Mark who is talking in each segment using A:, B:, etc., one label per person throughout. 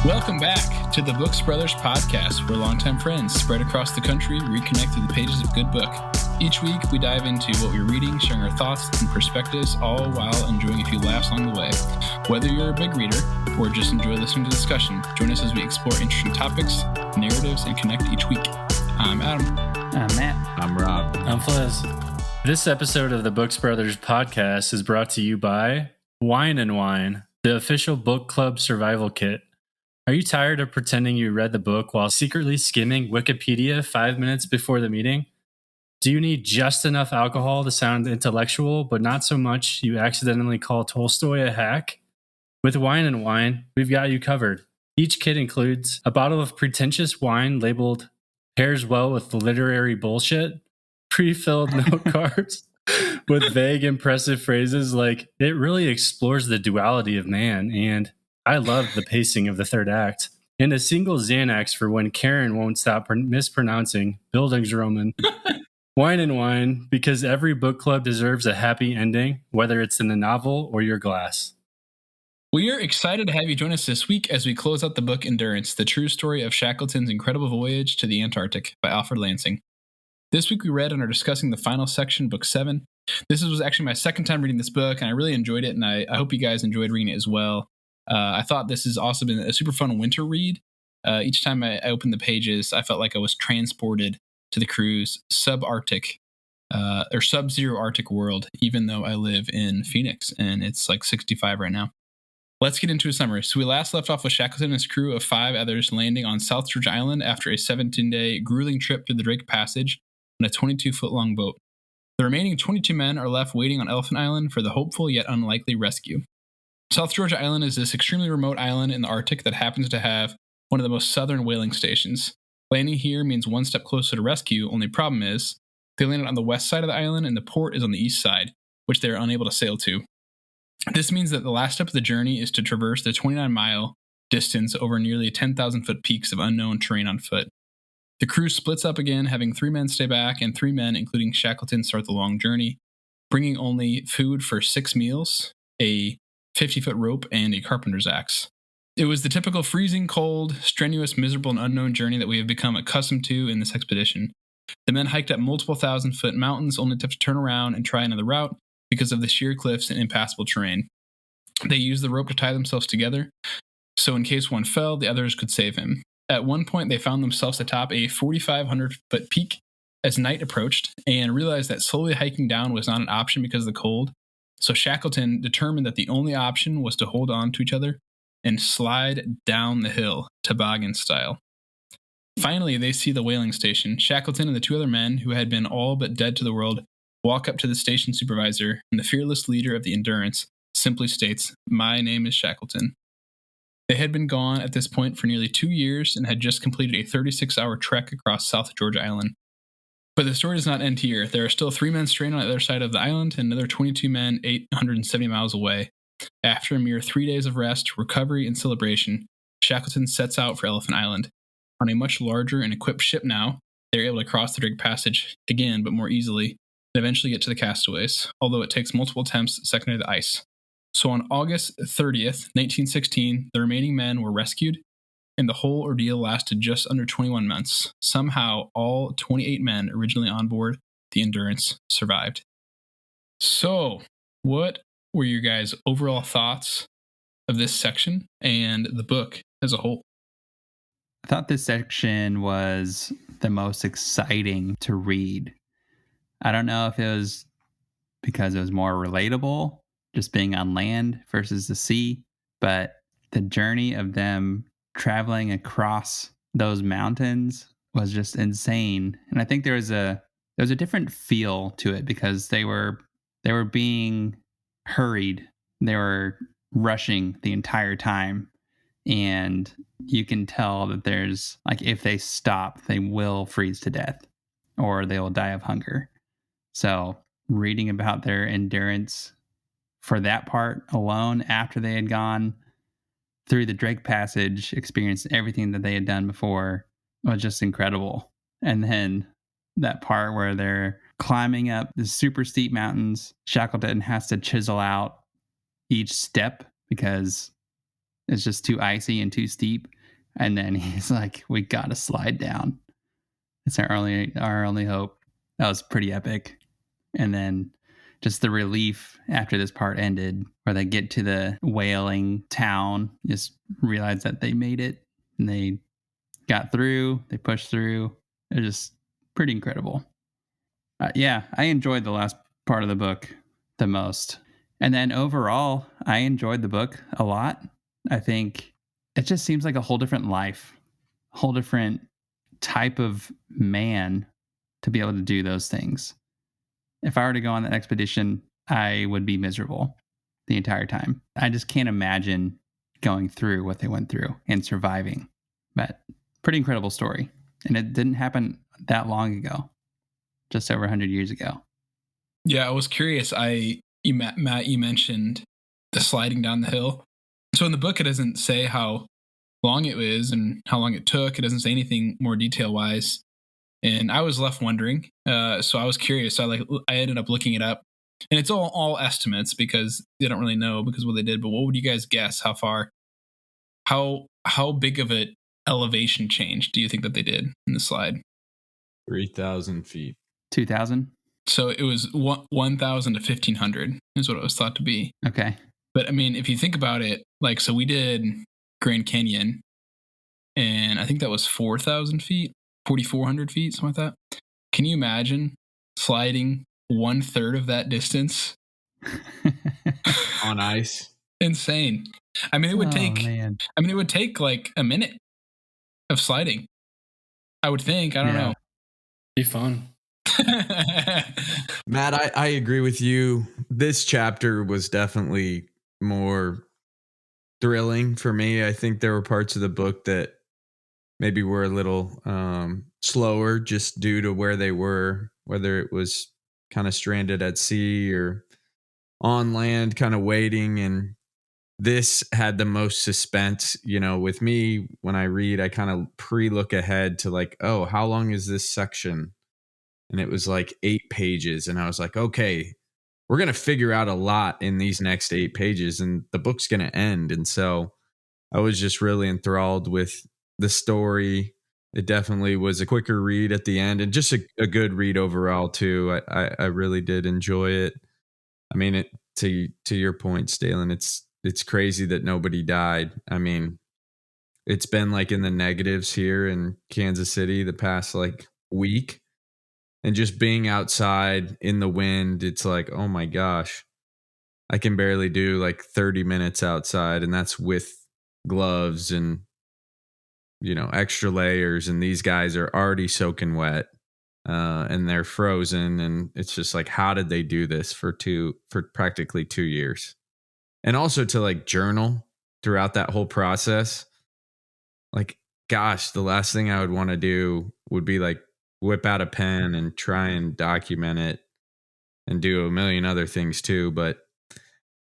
A: Welcome back to the Books Brothers podcast, where longtime friends spread across the country reconnect through the pages of a good book. Each week, we dive into what we're reading, sharing our thoughts and perspectives, all while enjoying a few laughs along the way. Whether you're a big reader or just enjoy listening to discussion, join us as we explore interesting topics, narratives, and connect each week. I'm Adam.
B: I'm Matt.
C: I'm Rob.
D: I'm Fliz. This episode of the Books Brothers podcast is brought to you by Wine and Wine, the official book club survival kit. Are you tired of pretending you read the book while secretly skimming Wikipedia 5 minutes before the meeting? Do you need just enough alcohol to sound intellectual, but not so much you accidentally call Tolstoy a hack? With Wine and Wine, we've got you covered. Each kit includes a bottle of pretentious wine labeled "Pairs well with literary bullshit," pre-filled note cards with vague, impressive phrases like, "It really explores the duality of man," and "I love the pacing of the third act," and a single Xanax for when Karen won't stop mispronouncing Bildungsroman. Wine and Wine, because every book club deserves a happy ending, whether it's in the novel or your glass.
A: We are excited to have you join us this week as we close out the book Endurance, the true story of Shackleton's incredible voyage to the Antarctic by Alfred Lansing. This week we read and are discussing the final section, Book 7. This was actually my second time reading this book, and I really enjoyed it, and I hope you guys enjoyed reading it as well. I thought this has also been a super fun winter read. Each time I opened the pages, I felt like I was transported to the crew's subarctic or sub-zero Arctic world, even though I live in Phoenix and it's like 65 right now. Let's get into a summary. So we last left off with Shackleton and his crew of 5 others landing on South Georgia Island after a 17-day grueling trip through the Drake Passage on a 22-foot-long boat. The remaining 22 men are left waiting on Elephant Island for the hopeful yet unlikely rescue. South Georgia Island is this extremely remote island in the Arctic that happens to have one of the most southern whaling stations. Landing here means one step closer to rescue, only problem is they landed on the west side of the island and the port is on the east side, which they are unable to sail to. This means that the last step of the journey is to traverse the 29-mile distance over nearly 10,000-foot peaks of unknown terrain on foot. The crew splits up again, having 3 men stay back and 3 men, including Shackleton, start the long journey, bringing only food for 6 meals, a 50-foot rope, and a carpenter's axe. It was the typical freezing cold, strenuous, miserable, and unknown journey that we have become accustomed to in this expedition. The men hiked up multiple 1,000-foot mountains only to have to turn around and try another route because of the sheer cliffs and impassable terrain. They used the rope to tie themselves together, so in case one fell, the others could save him. At one point, they found themselves atop a 4,500-foot peak as night approached and realized that slowly hiking down was not an option because of the cold. So Shackleton determined that the only option was to hold on to each other and slide down the hill, toboggan style. Finally, they see the whaling station. Shackleton and the 2 other men, who had been all but dead to the world, walk up to the station supervisor, and the fearless leader of the Endurance simply states, "My name is Shackleton." They had been gone at this point for nearly 2 years and had just completed a 36-hour trek across South Georgia Island. But the story does not end here. There are still 3 men stranded on the other side of the island and another 22 men 870 miles away. After a mere 3 days of rest, recovery, and celebration, Shackleton sets out for Elephant Island. On a much larger and equipped ship now, they are able to cross the Drake Passage again, but more easily, and eventually get to the castaways, although it takes multiple attempts secondary to the ice. So on August 30th, 1916, the remaining men were rescued, and the whole ordeal lasted just under 21 months. Somehow, all 28 men originally on board the Endurance survived. So, what were your guys' overall thoughts of this section and the book as a whole?
B: I thought this section was the most exciting to read. I don't know if it was because it was more relatable, just being on land versus the sea, but the journey of them traveling across those mountains was just insane. And I think there was a different feel to it because they were being hurried. They were rushing the entire time. And you can tell that there's, like, if they stop, they will freeze to death or they will die of hunger. So reading about their endurance for that part alone after they had gone through the Drake Passage, experienced everything that they had done before, was just incredible. And then that part where they're climbing up the super steep mountains, Shackleton has to chisel out each step because it's just too icy and too steep. And then he's like, we got to slide down. It's our only hope. That was pretty epic. And then just the relief after this part ended, where they get to the whaling town, just realize that they made it and they got through, they pushed through. It was just pretty incredible. Yeah, I enjoyed the last part of the book the most. And then overall, I enjoyed the book a lot. I think it just seems like a whole different life, a whole different type of man to be able to do those things. If I were to go on that expedition, I would be miserable the entire time. I just can't imagine going through what they went through and surviving. But pretty incredible story. And it didn't happen that long ago, just over 100 years ago.
A: Yeah, I was curious. Matt, you mentioned the sliding down the hill. So in the book, it doesn't say how long it was and how long it took. It doesn't say anything more detail-wise. And I was left wondering. So I was curious. So I ended up looking it up. And it's all estimates because they don't really know because of what they did. But what would you guys guess? How big of an elevation change do you think that they did in the slide?
C: 3,000 feet.
B: 2,000?
A: So it was 1,000 to 1,500 is what it was thought to be.
B: Okay.
A: But I mean, if you think about it, like, so we did Grand Canyon, and I think that was 4,000 feet, 4,400 feet, something like that. Can you imagine sliding 1/3 of that distance
C: On ice?
A: Insane. I mean, it would take.
B: Man.
A: I mean, it would take like a minute of sliding. I would think. I don't know.
D: Be fun.
C: Matt, I agree with you. This chapter was definitely more thrilling for me. I think there were parts of the book that maybe were a little slower just due to where they were, whether it was kind of stranded at sea or on land, kind of waiting. And this had the most suspense. You know, with me, when I read, I kind of pre-look ahead to like, oh, how long is this section? And it was like 8 pages. And I was like, okay, we're going to figure out a lot in these next 8 pages and the book's going to end. And so I was just really enthralled with the story. It definitely was a quicker read at the end and just a good read overall too. I really did enjoy it. I mean, to your point, Stehlin, it's crazy that nobody died. I mean, it's been like in the negatives here in Kansas City the past like week. And just being outside in the wind, it's like, oh my gosh, I can barely do like 30 minutes outside. And that's with gloves and, you know, extra layers. And these guys are already soaking wet and they're frozen. And it's just like, how did they do this for practically 2 years? And also to like journal throughout that whole process. Like, gosh, the last thing I would want to do would be like, whip out a pen and try and document it and do a million other things too. But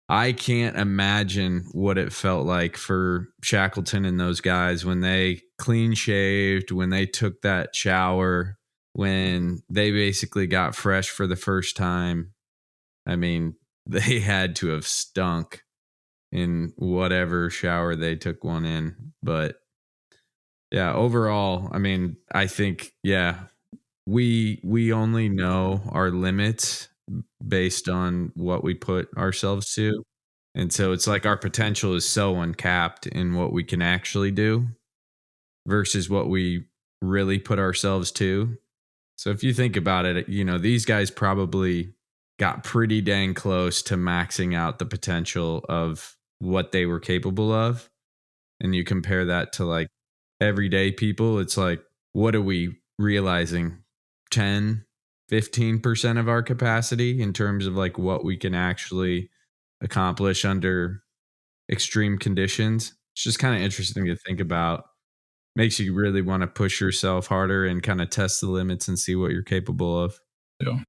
C: I can't imagine what it felt like for Shackleton and those guys when they clean shaved, when they took that shower, when they basically got fresh for the first time. I mean, they had to have stunk in whatever shower they took one in. But yeah, overall, I mean, I think, yeah, we only know our limits based on what we put ourselves to. And so it's like our potential is so uncapped in what we can actually do versus what we really put ourselves to. So if you think about it, you know, these guys probably got pretty dang close to maxing out the potential of what they were capable of. And you compare that to like everyday people, it's like, what are we realizing? 10-15% of our capacity in terms of like what we can actually accomplish under extreme conditions. It's just kind of interesting to think about. Makes you really want to push yourself harder and kind of test the limits and see what you're capable of.
A: Yeah.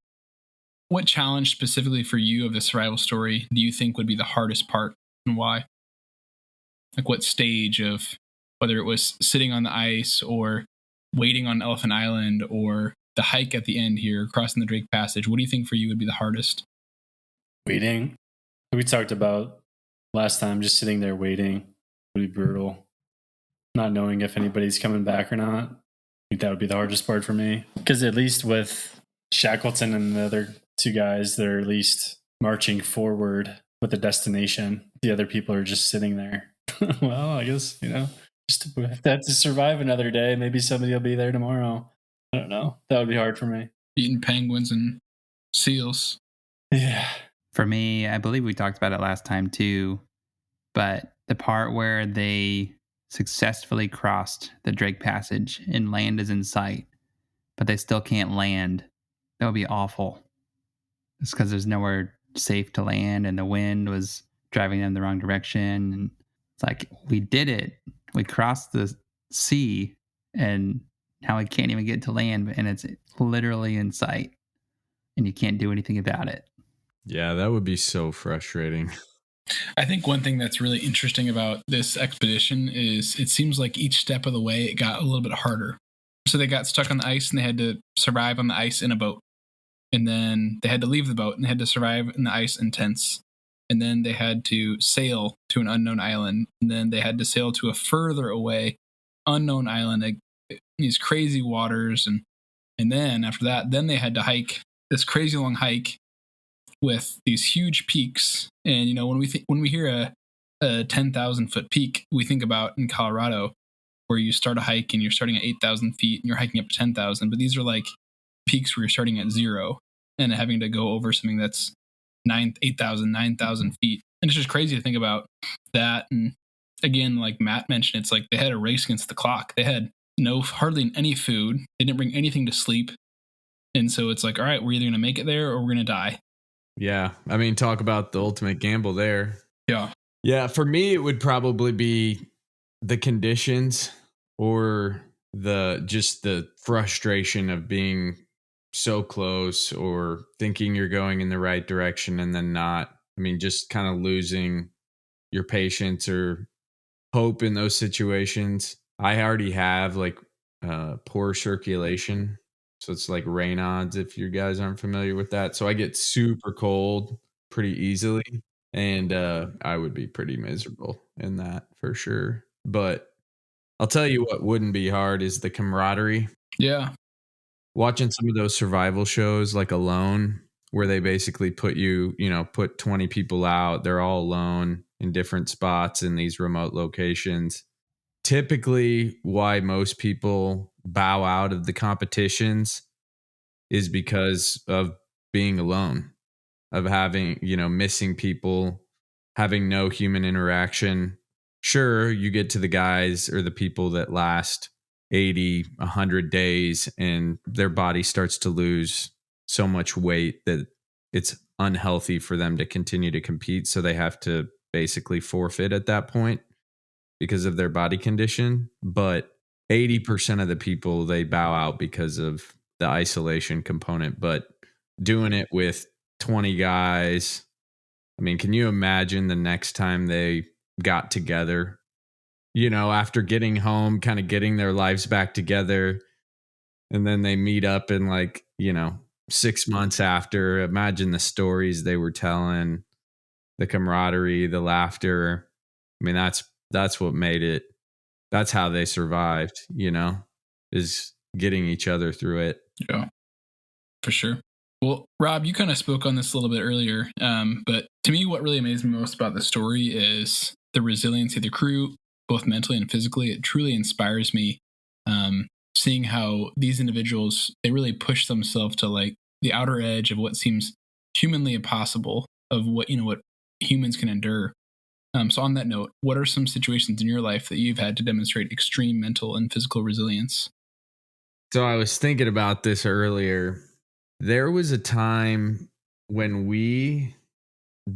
A: What challenge specifically for you of the survival story do you think would be the hardest part and why? Like what stage of, whether it was sitting on the ice or waiting on Elephant Island or the hike at the end here, crossing the Drake Passage, what do you think for you would be the hardest?
D: Waiting. We talked about last time, just sitting there waiting would be brutal. not knowing if anybody's coming back or not. I think that would be the hardest part for me. Because at least with Shackleton and the other two guys, they're at least marching forward with a destination. The other people are just sitting there. Well, I guess, just if they have to survive another day, maybe somebody will be there tomorrow. I don't know. That would be hard for me.
A: Eating penguins and seals.
D: Yeah.
B: For me, I believe we talked about it last time too, but the part where they successfully crossed the Drake Passage and land is in sight, but they still can't land, that would be awful. It's because there's nowhere safe to land and the wind was driving them the wrong direction. And it's like, we did it. We crossed the sea and now we can't even get to land, and it's literally in sight and you can't do anything about it.
C: Yeah, that would be so frustrating.
A: I think one thing that's really interesting about this expedition is it seems like each step of the way it got a little bit harder. So they got stuck on the ice and they had to survive on the ice in a boat. And then they had to leave the boat and they had to survive in the ice in tents. And then they had to sail to an unknown island. And then they had to sail to a further away unknown island, like these crazy waters. And then after that, then they had to hike this crazy long hike with these huge peaks. And, when we hear a 10,000 foot peak, we think about in Colorado where you start a hike and you're starting at 8,000 feet and you're hiking up to 10,000. But these are like peaks where you're starting at 0 and having to go over something that's 8,000, 9,000 feet. And it's just crazy to think about that. And again, like Matt mentioned, it's like they had a race against the clock. They had hardly any food. They didn't bring anything to sleep. And so it's like, all right, we're either going to make it there or we're going to die.
C: Yeah. I mean, talk about the ultimate gamble there.
A: Yeah.
C: Yeah. For me, it would probably be the conditions or the frustration of being so close or thinking you're going in the right direction and then not. I mean, just kind of losing your patience or hope in those situations. I already have like poor circulation. So it's like Raynaud's, if you guys aren't familiar with that. So I get super cold pretty easily. And I would be pretty miserable in that for sure. But I'll tell you what wouldn't be hard is the camaraderie.
A: Yeah.
C: Watching some of those survival shows like Alone, where they basically put 20 people out. They're all alone in different spots in these remote locations. Typically, why most people bow out of the competitions is because of being alone, of having, missing people, having no human interaction. Sure, you get to the guys or the people that last 80, 100 days and their body starts to lose so much weight that it's unhealthy for them to continue to compete. So they have to basically forfeit at that point because of their body condition. But 80% of the people, they bow out because of the isolation component. But doing it with 20 guys, I mean, can you imagine the next time they got together, after getting home, kind of getting their lives back together, and then they meet up in 6 months after? Imagine the stories they were telling, the camaraderie, the laughter. I mean, that's what made it. That's how they survived, is getting each other through it.
A: Yeah, for sure. Well, Rob, you kind of spoke on this a little bit earlier, but to me, what really amazed me most about the story is the resiliency of the crew, both mentally and physically. It truly inspires me, seeing how these individuals, they really push themselves to like the outer edge of what seems humanly impossible, of what humans can endure. So on that note, what are some situations in your life that you've had to demonstrate extreme mental and physical resilience?
C: So I was thinking about this earlier. There was a time when we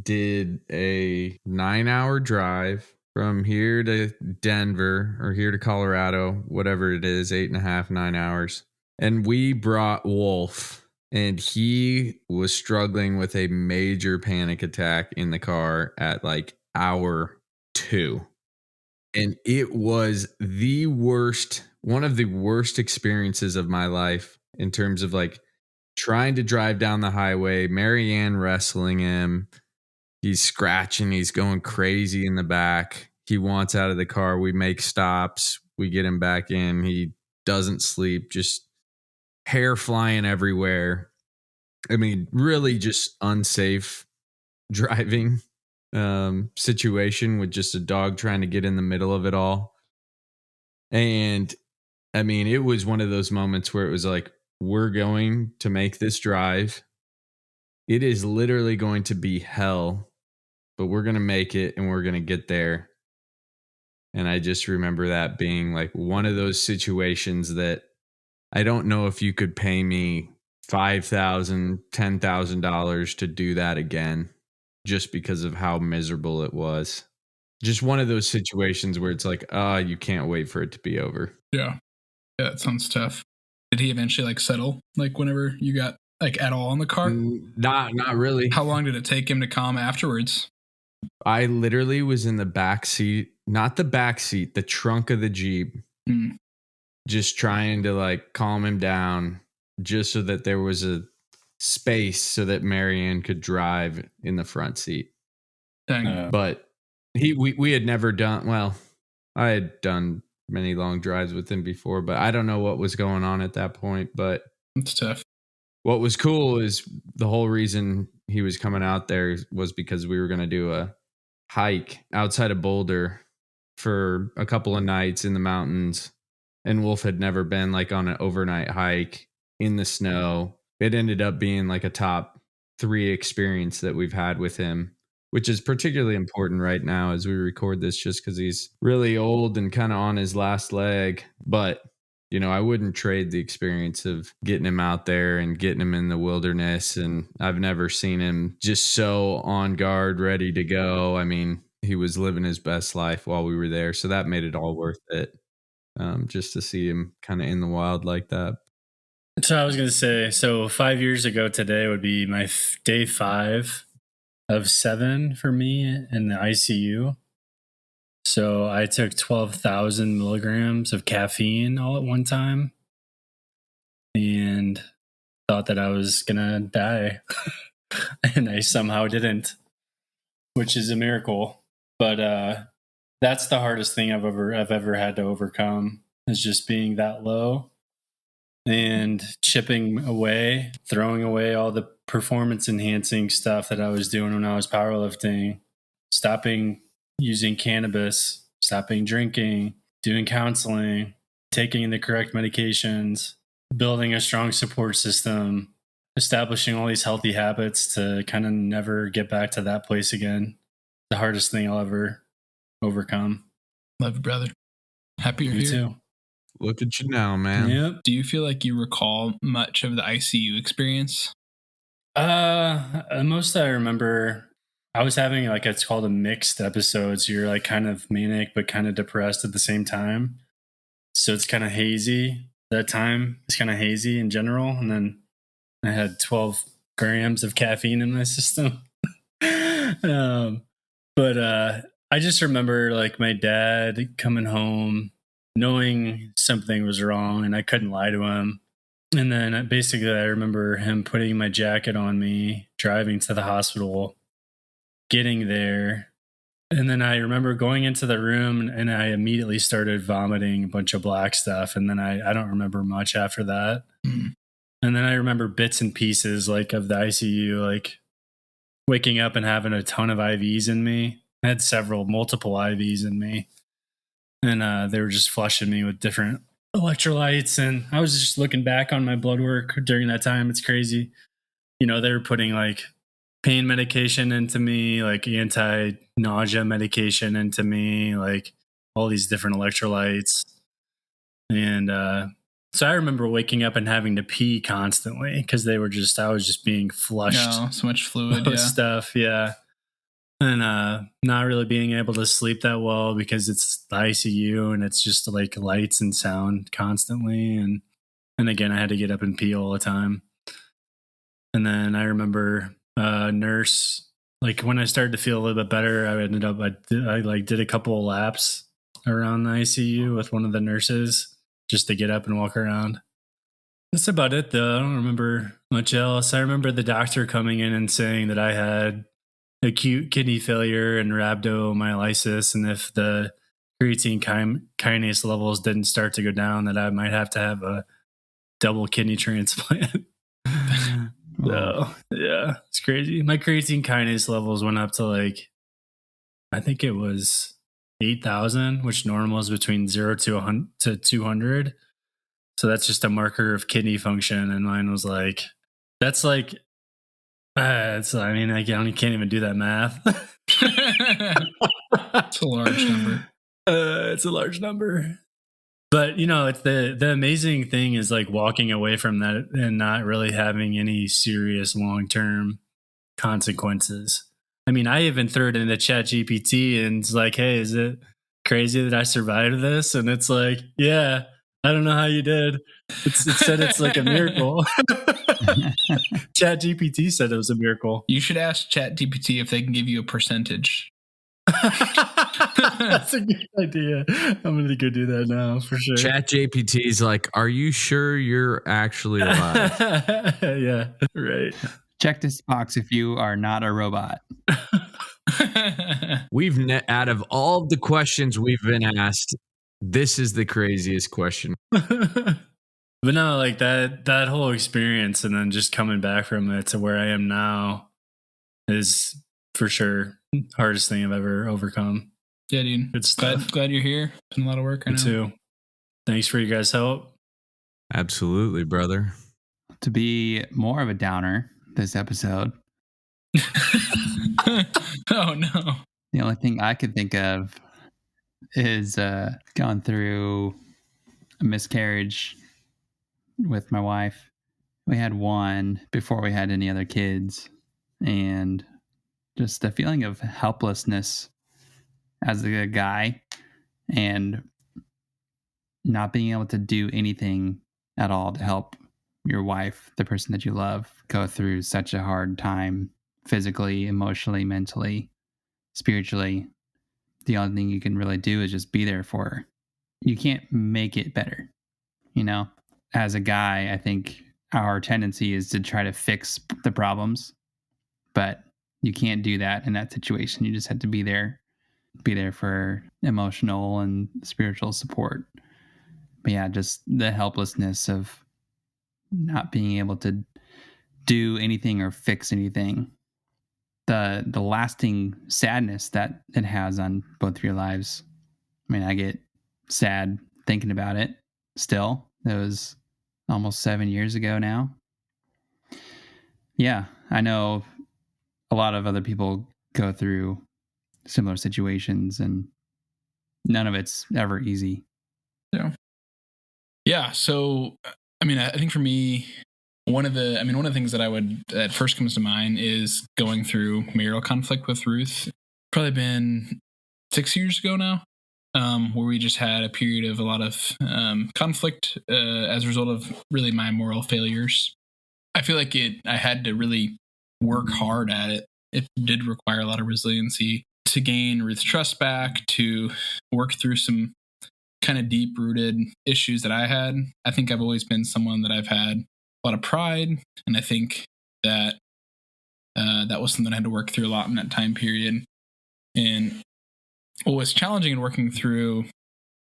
C: did a 9-hour drive from here to Denver or here to Colorado, whatever it is, 8.5, 9 hours. And we brought Wolf, and he was struggling with a major panic attack in the car at like hour 2. And it was the worst, one of the worst experiences of my life in terms of like trying to drive down the highway, Marianne wrestling him. He's scratching. He's going crazy in the back. He wants out of the car. We make stops. We get him back in. He doesn't sleep, just hair flying everywhere. I mean, really just unsafe driving situation with just a dog trying to get in the middle of it all. And I mean, it was one of those moments where it was like, we're going to make this drive. It is literally going to be hell, but we're going to make it and we're going to get there. And I just remember that being like one of those situations that I don't know if you could pay me $5,000, $10,000 to do that again, just because of how miserable it was. Just one of those situations where it's like, you can't wait for it to be over.
A: Yeah. Yeah, it sounds tough. Did he eventually like settle, like whenever you got like at all in the car?
C: Not really.
A: How long did it take him to calm afterwards?
C: I literally was in the back seat, not the back seat, the trunk of the Jeep, just trying to like calm him down, just so that there was a space so that Marianne could drive in the front seat.
A: Dang.
C: But we had never done, well, I had done many long drives with him before, but I don't know what was going on at that point. But
A: it's tough.
C: What was cool is the whole reason he was coming out there was because we were going to do a hike outside of Boulder for a couple of nights in the mountains. And Wolf had never been like on an overnight hike in the snow. It ended up being like a top 3 experience that we've had with him, which is particularly important right now as we record this, just because he's really old and kind of on his last leg. But, you know, I wouldn't trade the experience of getting him out there and getting him in the wilderness. And I've never seen him just so on guard, ready to go. I mean, he was living his best life while we were there. So that made it all worth it, just to see him kind of in the wild like that.
D: So I was going to say, so 5 years ago today would be my day 5 of 7 for me in the ICU. So I took 12,000 milligrams of caffeine all at one time and thought that I was going to die. And I somehow didn't, which is a miracle. But that's the hardest thing I've ever had to overcome, is just being that low and chipping away, throwing away all the performance enhancing stuff that I was doing when I was powerlifting, stopping using cannabis, stopping drinking, doing counseling, taking the correct medications, building a strong support system, establishing all these healthy habits to kind of never get back to that place again. The hardest thing I'll ever overcome.
A: Love you, brother. Happy you're
D: You
A: here.
D: too.
C: Look at you now, man.
D: Yep.
A: Do you feel like you recall much of the ICU experience?
D: Most I remember, I was having like, it's called a mixed episode. So you're like kind of manic, but kind of depressed at the same time. So it's kind of hazy. That time it's kind of hazy in general. And then I had 12 grams of caffeine in my system. But I just remember like my dad coming home, knowing something was wrong, and I couldn't lie to him. And then basically I remember him putting my jacket on me, driving to the hospital, getting there. And then I remember going into the room and I immediately started vomiting a bunch of black stuff. And then I don't remember much after that. And then I remember bits and pieces like of the ICU, like waking up and having a ton of IVs in me. I had multiple IVs in me. And they were just flushing me with different electrolytes. And I was just looking back on my blood work during that time. It's crazy. You know, they were putting like pain medication into me, like anti-nausea medication into me, like all these different electrolytes. And so I remember waking up and having to pee constantly because I was just being flushed.
A: No, so much fluid.
D: Yeah. Stuff. Yeah. And not really being able to sleep that well because it's the ICU and it's just like lights and sound constantly. And again, I had to get up and pee all the time. And then I remember nurse, like when I started to feel a little bit better, I did a couple of laps around the ICU with one of the nurses just to get up and walk around. That's about it though. I don't remember much else. I remember the doctor coming in and saying that I had acute kidney failure and rhabdomyolysis, and if the creatine kinase levels didn't start to go down, that I might have to have a double kidney transplant. So, yeah, it's crazy. My creatine kinase levels went up to like, I think it was 8,000, which normal is between 0 to 200. So that's just a marker of kidney function. And mine was like, that's like, I can't even do that math.
A: It's a large number.
D: It's a large number. But, it's the amazing thing is like walking away from that and not really having any serious long-term consequences. I mean, I even threw it into ChatGPT and it's like, hey, is it crazy that I survived this? And it's like, yeah, I don't know how you did. It said it's like a miracle. ChatGPT said it was a miracle.
A: You should ask ChatGPT if they can give you a percentage.
D: That's a good idea. I'm going to go do that now for sure.
C: ChatGPT is like, are you sure you're actually alive?
D: Yeah, right.
B: Check this box if you are not a robot.
C: Out of all the questions we've been asked, this is the craziest question.
D: But no, like that whole experience and then just coming back from it to where I am now is for sure the hardest thing I've ever overcome.
A: Yeah, dude.
D: Good stuff.
A: Glad you're here. Been a lot of work. I know.
D: Me too. Thanks for you guys' help.
C: Absolutely, brother.
B: To be more of a downer this episode.
A: Oh no.
B: The only thing I could think of is going through a miscarriage with my wife. We had one before we had any other kids, and just the feeling of helplessness as a guy and not being able to do anything at all to help your wife, the person that you love, go through such a hard time physically, emotionally, mentally, spiritually. The only thing you can really do is just be there for her. You can't make it better. As a guy, I think our tendency is to try to fix the problems, but you can't do that in that situation. You just have to be there for emotional and spiritual support. But yeah, just the helplessness of not being able to do anything or fix anything. The lasting sadness that it has on both of your lives. I mean, I get sad thinking about it still. It was almost 7 years ago now. Yeah, I know a lot of other people go through similar situations and none of it's ever easy.
A: Yeah. So, I mean, I think for me, one of the things that first comes to mind is going through marital conflict with Ruth. Probably been 6 years ago now, where we just had a period of a lot of conflict as a result of really my moral failures. I feel like I had to really work hard at it. It did require a lot of resiliency to gain Ruth's trust back, to work through some kind of deep-rooted issues that I had. I think I've always been someone that I've had a lot of pride, and I think that that was something I had to work through a lot in that time period. And what was challenging in working through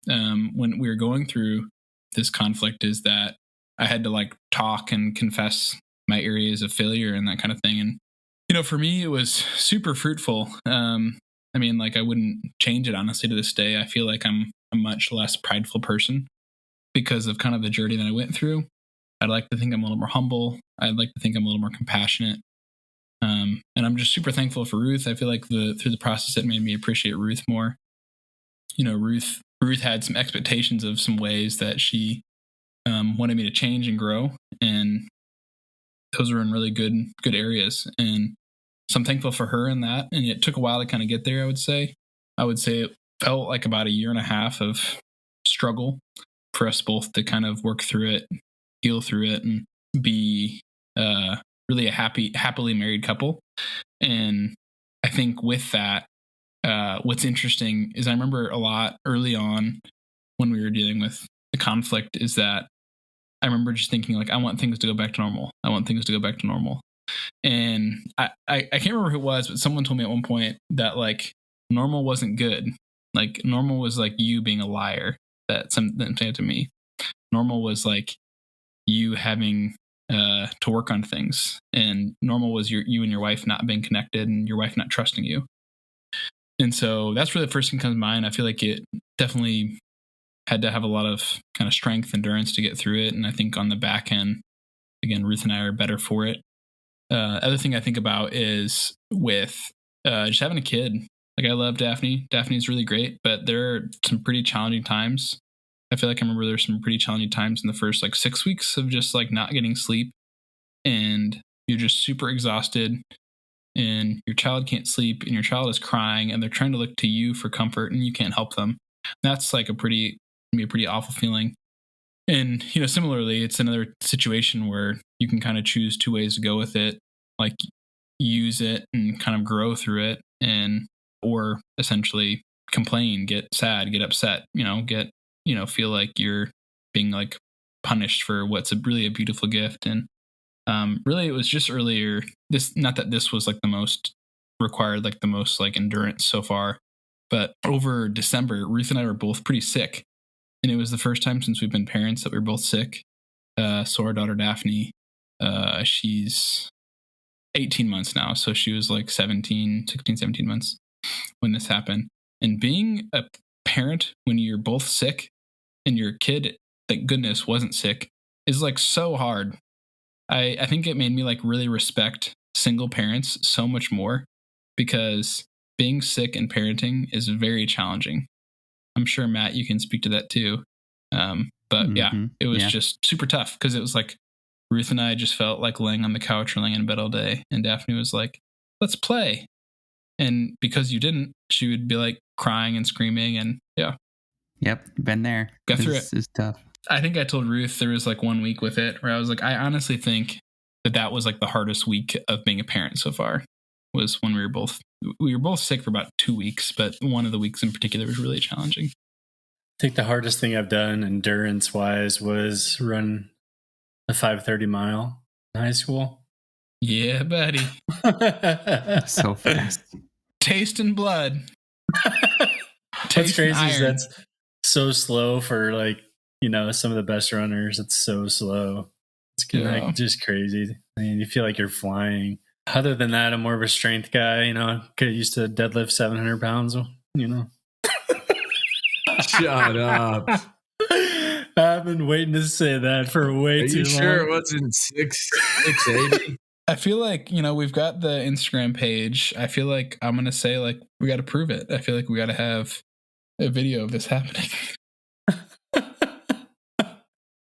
A: when we were going through this conflict is that I had to like talk and confess my areas of failure and that kind of thing. And for me, it was super fruitful. I mean, like I wouldn't change it honestly to this day. I feel like I'm a much less prideful person because of kind of the journey that I went through. I'd like to think I'm a little more humble. I'd like to think I'm a little more compassionate. And I'm just super thankful for Ruth. I feel like through the process, it made me appreciate Ruth more. Ruth had some expectations of some ways that she wanted me to change and grow, and those were in really good areas. And so I'm thankful for her in that. And it took a while to kind of get there. I would say it felt like about 1.5 years of struggle for us both to kind of work through it, heal through it, and be really a happily married couple. And I think with that, what's interesting is I remember a lot early on when we were dealing with the conflict is that I remember just thinking like, I want things to go back to normal. And I can't remember who it was, but someone told me at one point that like normal wasn't good. Like normal was like you being a liar. That's something to me. Normal was like you having to work on things, and normal was you and your wife not being connected and your wife not trusting you. And so that's where the first thing comes to mind. I feel like it definitely had to have a lot of kind of strength, endurance to get through it. And I think on the back end, again, Ruth and I are better for it. Other thing I think about is with just having a kid. Like I love Daphne. Daphne's really great, but there are some pretty challenging times. I feel like I remember there's some pretty challenging times in the first like 6 weeks of just like not getting sleep, and you're just super exhausted, and your child can't sleep, and your child is crying, and they're trying to look to you for comfort, and you can't help them. That's like a pretty awful feeling. And similarly, it's another situation where you can kind of choose two ways to go with it, like use it and kind of grow through it, or essentially complain, get sad, get upset, feel like you're being like punished for what's really a beautiful gift. And really, it was just earlier. Not that this was like the most required, like the most like endurance so far, but over December, Ruth and I were both pretty sick, and it was the first time since we've been parents that we were both sick. So our daughter Daphne, she's 18 months now, so she was like 16, 17 months when this happened. And being a parent when you're both sick and your kid, thank goodness, wasn't sick, is like so hard. I think it made me like really respect single parents so much more, because being sick and parenting is very challenging. I'm sure, Matt, you can speak to that too. But yeah, it was just super tough, because it was like Ruth and I just felt like laying on the couch or laying in bed all day, and Daphne was like, let's play. And because you didn't, she would be like crying and screaming, and yeah.
B: Yep, been there.
A: Got through it.
B: It's tough.
A: I think I told Ruth there was like 1 week with it where I was like, I honestly think that was like the hardest week of being a parent so far, was when we were both sick for about 2 weeks, but one of the weeks in particular was really challenging.
D: I think the hardest thing I've done endurance wise was run a 5:30 mile in high school.
A: Yeah, buddy.
B: So fast.
A: Taste and blood.
D: What's crazy is that's so slow for like, some of the best runners. It's so slow. It's like just crazy. I mean, you feel like you're flying. Other than that, I'm more of a strength guy. Could used to deadlift 700 pounds,
C: Shut up.
D: I've been waiting to say that for way too long. Are you
C: sure it wasn't 680?
A: I feel like, we've got the Instagram page. I feel like I'm going to say like, we got to prove it. I feel like we got to have a video of this happening.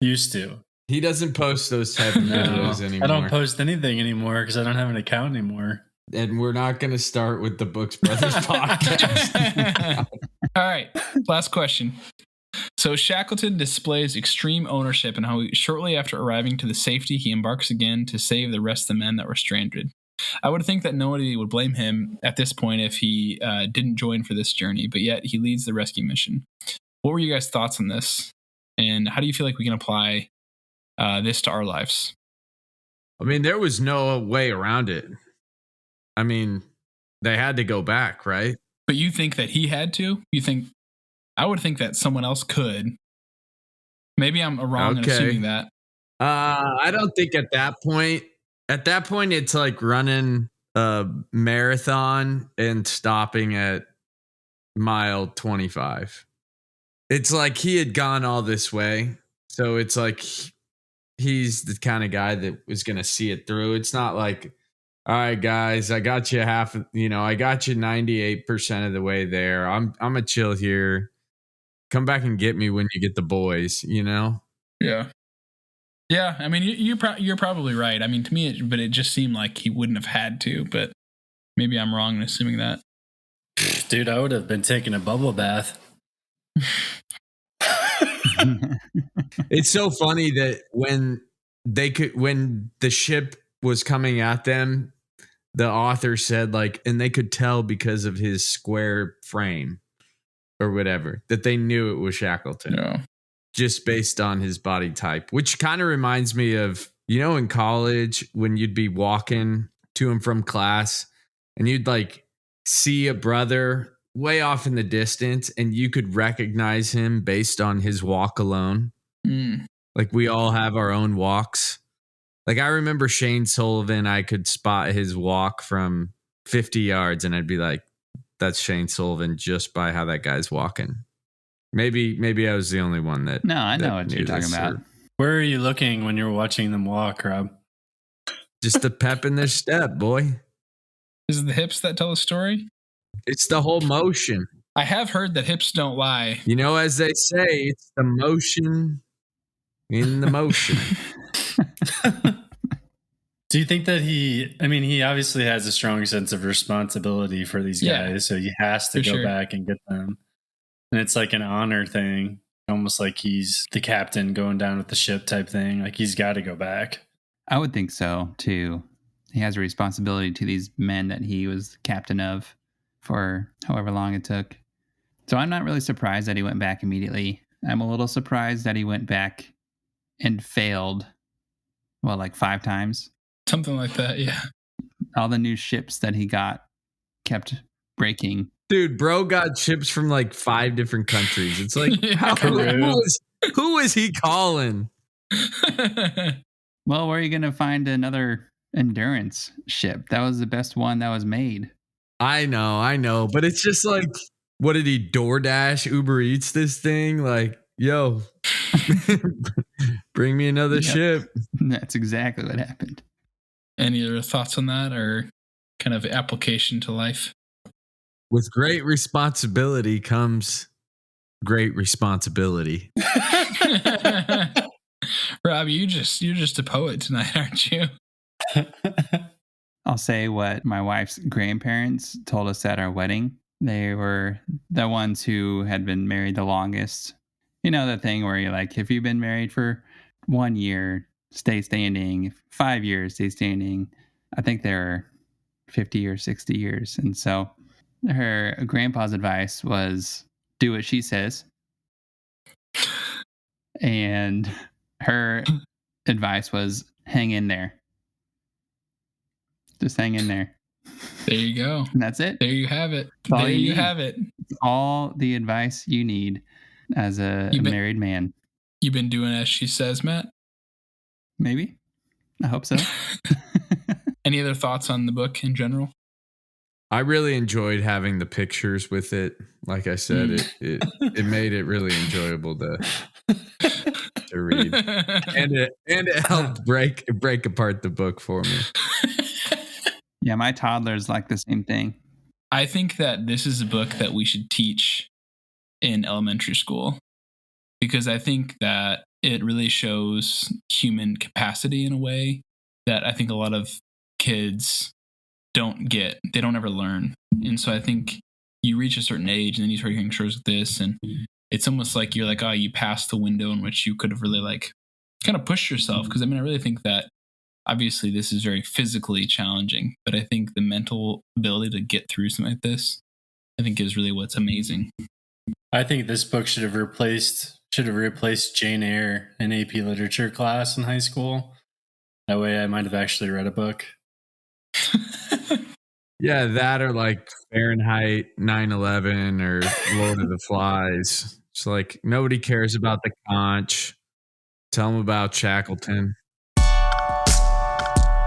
D: Used to.
C: He doesn't post those type of videos anymore.
D: I don't post anything anymore because I don't have an account anymore.
C: And we're not going to start with the Books Brothers podcast.
A: All right. Last question. So Shackleton displays extreme ownership in how shortly after arriving to the safety, he embarks again to save the rest of the men that were stranded. I would think that nobody would blame him at this point if he didn't join for this journey, but yet he leads the rescue mission. What were you guys' thoughts on this? And how do you feel like we can apply this to our lives?
C: I mean, there was no way around it. I mean, they had to go back, right?
A: But you think that he had to? I would think that someone else could. Maybe I'm wrong in assuming that.
C: I don't think at that point. At that point, it's like running a marathon and stopping at mile 25. It's like he had gone all this way. So it's like he's the kind of guy that was going to see it through. It's not like, all right, guys, I got you I got you 98% of the way there. I'm going to chill here. Come back and get me when you get the boys,
A: Yeah. Yeah, I mean, you're probably right. I mean, to me, it just seemed like he wouldn't have had to, but maybe I'm wrong in assuming that.
D: Dude, I would have been taking a bubble bath.
C: It's so funny that when the ship was coming at them, the author said and they could tell because of his square frame or whatever, that they knew it was Shackleton.
A: Yeah.
C: Just based on his body type, which kind of reminds me of, in college when you'd be walking to and from class and you'd see a brother way off in the distance and you could recognize him based on his walk alone. Like we all have our own walks. Like I remember Shane Sullivan, I could spot his walk from 50 yards and I'd be like, that's Shane Sullivan just by how that guy's walking. Maybe I was the only one that.
B: No, I know what you're talking about.
D: Where are you looking when you're watching them walk, Rob?
C: Just the pep in their step, boy.
A: Is it the hips that tell the story?
C: It's the whole motion.
A: I have heard that hips don't lie.
C: You know, as they say, it's the motion in the motion.
D: Do you think that he obviously has a strong sense of responsibility for these guys, so he has to go back and get them. And it's like an honor thing, almost like he's the captain going down with the ship type thing. Like he's got to go back.
B: I would think so, too. He has a responsibility to these men that he was captain of for however long it took. So I'm not really surprised that he went back immediately. I'm a little surprised that he went back and failed, like 5 times?
A: Something like that, yeah.
B: All the new ships that he got kept breaking.
C: Dude, bro got ships from like 5 different countries. It's like, who is he calling?
B: Well, where are you going to find another endurance ship? That was the best one that was made.
C: I know. But it's just like, what did he DoorDash, Uber Eats this thing? Like, yo, bring me another ship.
B: That's exactly what happened.
A: Any other thoughts on that or kind of application to life?
C: With great responsibility comes great responsibility.
A: Rob, you're just a poet tonight, aren't you?
B: I'll say what my wife's grandparents told us at our wedding. They were the ones who had been married the longest. You know, the thing where you're like, if you've been married for 1 year, stay standing. 5 years, stay standing. I think they're 50 or 60 years. And so her grandpa's advice was do what she says. And her advice was hang in there. Just hang in there.
A: There you go.
B: And that's it.
A: There you have it. There you have it.
B: All the advice you need as a married man.
A: You've been doing as she says, Matt?
B: Maybe. I hope so.
A: Any other thoughts on the book in general?
C: I really enjoyed having the pictures with it. Like I said, it made it really enjoyable to read, and it helped break apart the book for me.
B: Yeah, my toddlers like the same thing.
A: I think that this is a book that we should teach in elementary school because I think that it really shows human capacity in a way that I think a lot of kids don't get. They don't ever learn. And so I think you reach a certain age and then you start hearing stories like this and it's almost like you're like, oh, you passed the window in which you could have really like kind of pushed yourself. Because I mean, I really think that obviously this is very physically challenging, but I think the mental ability to get through something like this, I think is really what's amazing.
D: I think this book should have replaced Jane Eyre in AP literature class in high school. That way I might have actually read a book.
C: Yeah, that or like Fahrenheit 9/11 or Lord of the Flies. It's like nobody cares about the conch. Tell them about Shackleton.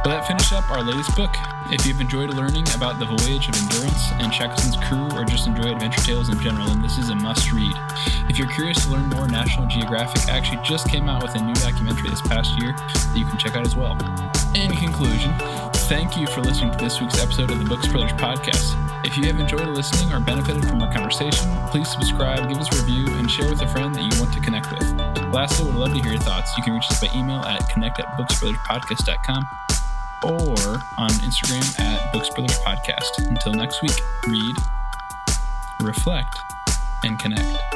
A: Well, that finished up our latest book. If you've enjoyed learning about the Voyage of Endurance and Shackleton's crew, or just enjoy adventure tales in general, then this is a must-read. If you're curious to learn more, National Geographic actually just came out with a new documentary this past year that you can check out as well. In conclusion, thank you for listening to this week's episode of the Books Brothers podcast. If you have enjoyed listening or benefited from our conversation, please subscribe, give us a review, and share with a friend that you want to connect with. Lastly, we'd love to hear your thoughts. You can reach us by email at connect@booksbrotherspodcast.com or on Instagram at Books Brothers Podcast. Until next week, read, reflect, and connect.